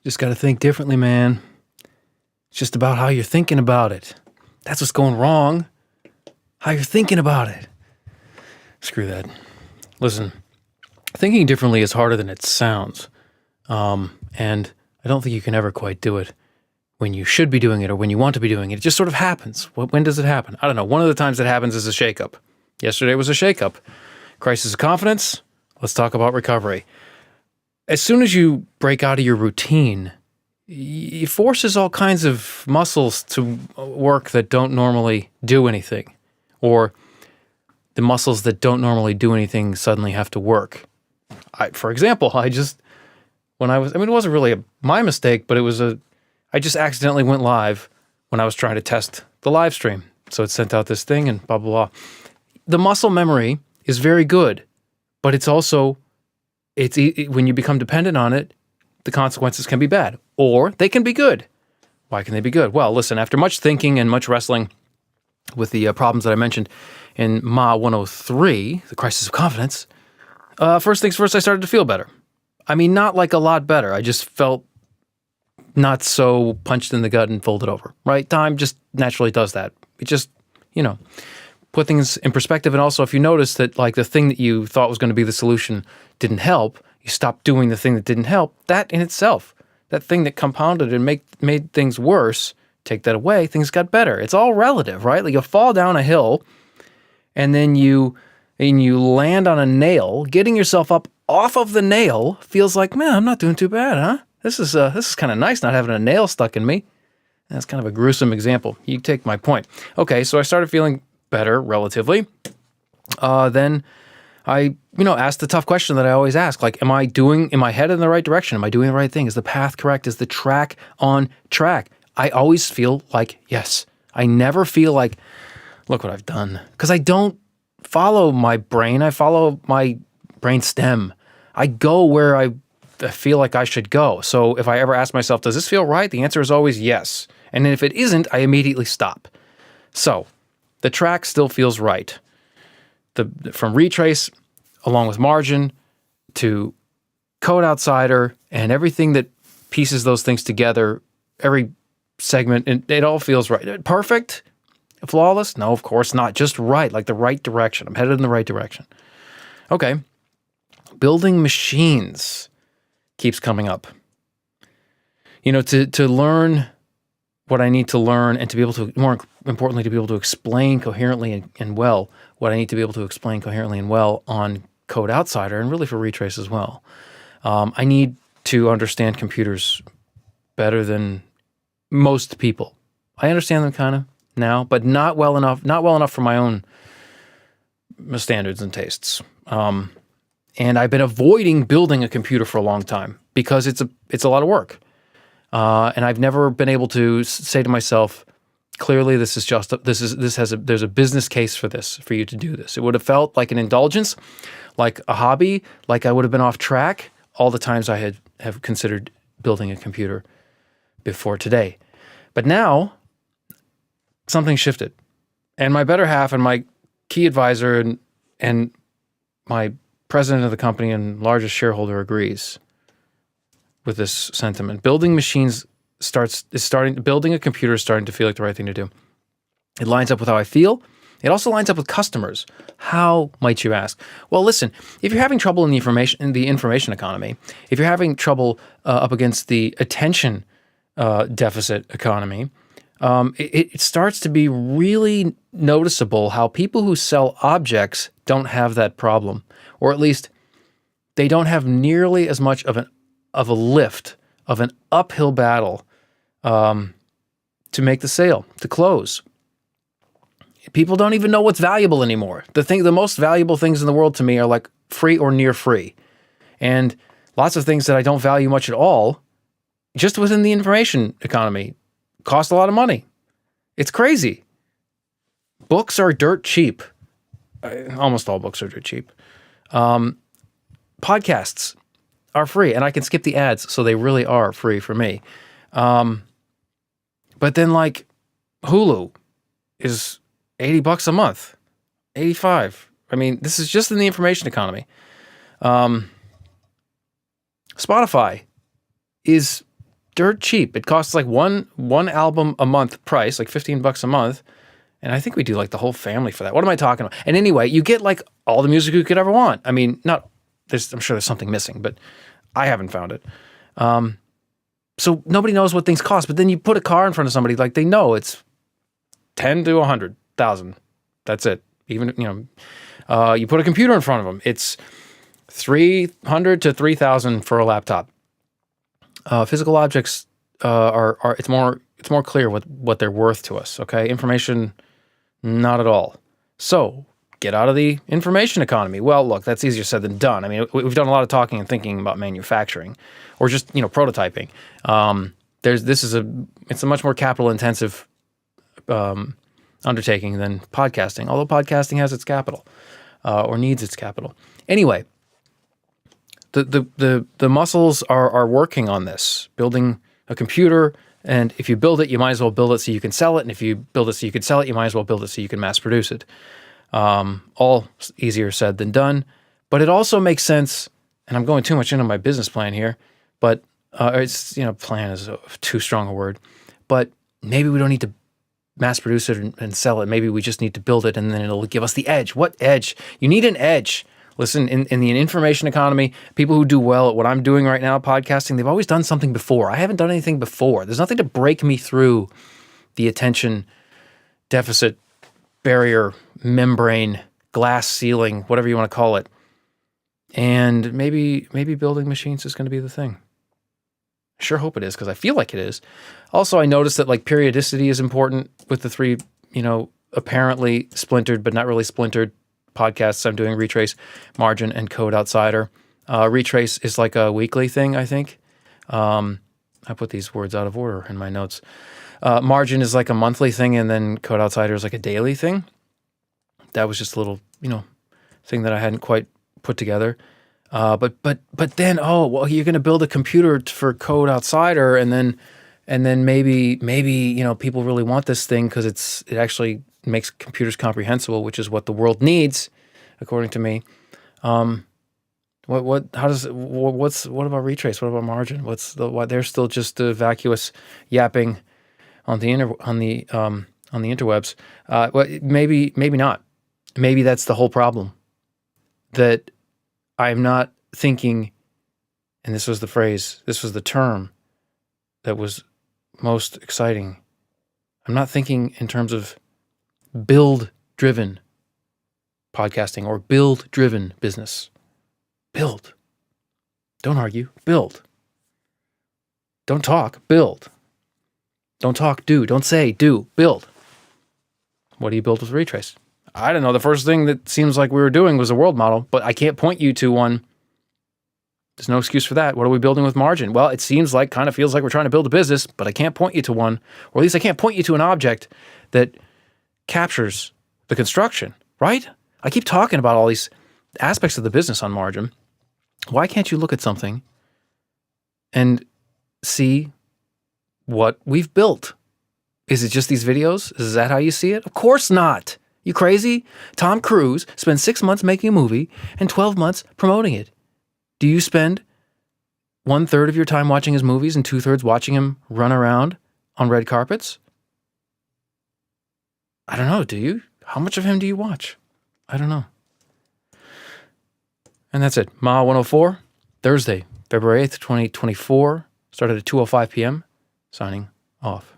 Just got to think differently, man. It's just about how you're thinking about it. That's what's going wrong. How you're thinking about it. Screw that. Listen, thinking differently is harder than it sounds. And I don't think you can ever quite do it when you should be doing it or when you want to be doing it. It just sort of happens. When does it happen? I don't know. One of the times it happens is a shakeup. Yesterday was a shakeup. Crisis of confidence. Let's talk about recovery. As soon as you break out of your routine, it forces all kinds of muscles to work that don't normally do anything. Or the muscles that don't normally do anything suddenly have to work. For example, it wasn't really my mistake, but I just accidentally went live when I was trying to test the live stream. So it sent out this thing and blah, blah, blah. The muscle memory is very good, but it's also, when you become dependent on it, the consequences can be bad, or they can be good. Why can they be good? Well, listen, after much thinking and much wrestling with the problems that I mentioned in Ma104, the crisis of confidence, first things first, I started to feel better. I mean, not like a lot better. I just felt not so punched in the gut and folded over, right? Time just naturally does that. It just, put things in perspective. And also, if you notice that like the thing that you thought was going to be the solution didn't help, you stopped doing the thing that didn't help, that in itself, that thing that compounded and made things worse, take that away, things got better. It's all relative, right? Like you fall down a hill and then you land on a nail. Getting yourself up off of the nail feels like, man, I'm not doing too bad, huh? This is kind of nice not having a nail stuck in me. That's kind of a gruesome example. You take my point. Okay, so I started feeling better relatively. Then I, asked the tough question that I always ask, like, am I headed in the right direction? Am I doing the right thing? Is the path correct? Is the track on track? I always feel like, yes. I never feel like, look what I've done. Because I don't follow my brain. I follow my brain stem. I go where I feel like I should go. So if I ever ask myself, does this feel right? The answer is always yes. And then if it isn't, I immediately stop. So the track still feels right. From Retraice, along with margin, to Code Outsider, and everything that pieces those things together, every segment, it all feels right. Perfect? Flawless? No, of course not. Just right, like the right direction. I'm headed in the right direction. Okay. Building machines keeps coming up. To learn what I need to learn and to be able to, more importantly, to be able to explain coherently and well what I need to be able to explain coherently and well on Code Outsider and really for Retraice as well. I need to understand computers better than most people. I understand them kind of now, but not well enough for my own standards and tastes. And I've been avoiding building a computer for a long time because it's a lot of work. And I've never been able to say to myself, clearly there's a business case for you to do this. It would have felt like an indulgence, like a hobby, like I would have been off track all the times I have considered building a computer before today. But now something shifted. And my better half and my key advisor and my president of the company and largest shareholder agrees with this sentiment. Building machines building a computer is starting to feel like the right thing to do. It lines up with how I feel. It also lines up with customers. How, might you ask? Well, listen, if you're having trouble in the information economy, if you're having trouble up against the attention deficit economy, it starts to be really noticeable how people who sell objects don't have that problem, or at least they don't have nearly as much of a lift, of an uphill battle to make the sale, to close. People don't even know what's valuable anymore. The most valuable things in the world to me are like free or near free. And lots of things that I don't value much at all, just within the information economy, cost a lot of money. It's crazy. Books are dirt cheap. Almost all books are dirt cheap. Podcasts are free, and I can skip the ads, so they really are free for me. But then like Hulu is $80 a month, 85. I mean, this is just in the information economy. Spotify is dirt cheap. It costs like one album a month price, like $15 a month. And I think we do like the whole family for that. What am I talking about? And anyway, you get like all the music you could ever want. I mean, I'm sure there's something missing, but I haven't found it. So nobody knows what things cost, but then you put a car in front of somebody, like they know it's 10 to 100,000. That's it. Even, you put a computer in front of them, it's 300 to 3,000 for a laptop. Physical objects it's more clear what they're worth to us. Okay, information, not at all. So get out of the information economy. Well, look, that's easier said than done. I mean, we've done a lot of talking and thinking about manufacturing, or just prototyping. It's a much more capital intensive undertaking than podcasting. Although podcasting has its capital, or needs its capital. Anyway, the muscles are working on this, building a computer. And if you build it, you might as well build it so you can sell it. And if you build it so you can sell it, you might as well build it so you can mass produce it. All easier said than done. But it also makes sense, and I'm going too much into my business plan here, but plan is too strong a word. But maybe we don't need to mass produce it and sell it. Maybe we just need to build it, and then it'll give us the edge. What edge? You need an edge. Listen, in the information economy, people who do well at what I'm doing right now, podcasting, they've always done something before. I haven't done anything before. There's nothing to break me through the attention deficit barrier, membrane, glass ceiling, whatever you want to call it. And maybe building machines is going to be the thing. I sure hope it is, because I feel like it is. Also, I noticed that like periodicity is important with the three, apparently splintered but not really splintered podcasts I'm doing: Retraice, Margin, and Code Outsider. Retraice is like a weekly thing, I think. I put these words out of order in my notes. Margin is like a monthly thing, and then Code Outsider is like a daily thing. That was just a little, thing that I hadn't quite put together. But then, you're going to build a computer for Code Outsider, and then maybe people really want this thing because it actually makes computers comprehensible, which is what the world needs, according to me. What about Retraice? What about Margin? Why they're still just vacuous yapping on the interwebs? Maybe not. Maybe that's the whole problem. That I'm not thinking, and this was the term that was most exciting. I'm not thinking in terms of build-driven podcasting or build-driven business. Build. Don't argue. Build. Don't talk. Build. Don't talk. Do. Don't say. Do. Build. What do you build with Retraice? I don't know. The first thing that seems like we were doing was a world model, but I can't point you to one. There's no excuse for that. What are we building with Margin? Well, it kind of feels like we're trying to build a business, but I can't point you to one, or at least I can't point you to an object that captures the construction, right? I keep talking about all these aspects of the business on Margin. Why can't you look at something and see what we've built? Is it just these videos? Is that how you see it? Of course not. You crazy? Tom Cruise spends 6 months making a movie and 12 months promoting it. Do you spend 1/3 of your time watching his movies and 2/3 watching him run around on red carpets? I don't know. Do you? How much of him do you watch? I don't know. And that's it. Ma104, Thursday, February 8th, 2024. Started at 2:05 p.m. Signing off.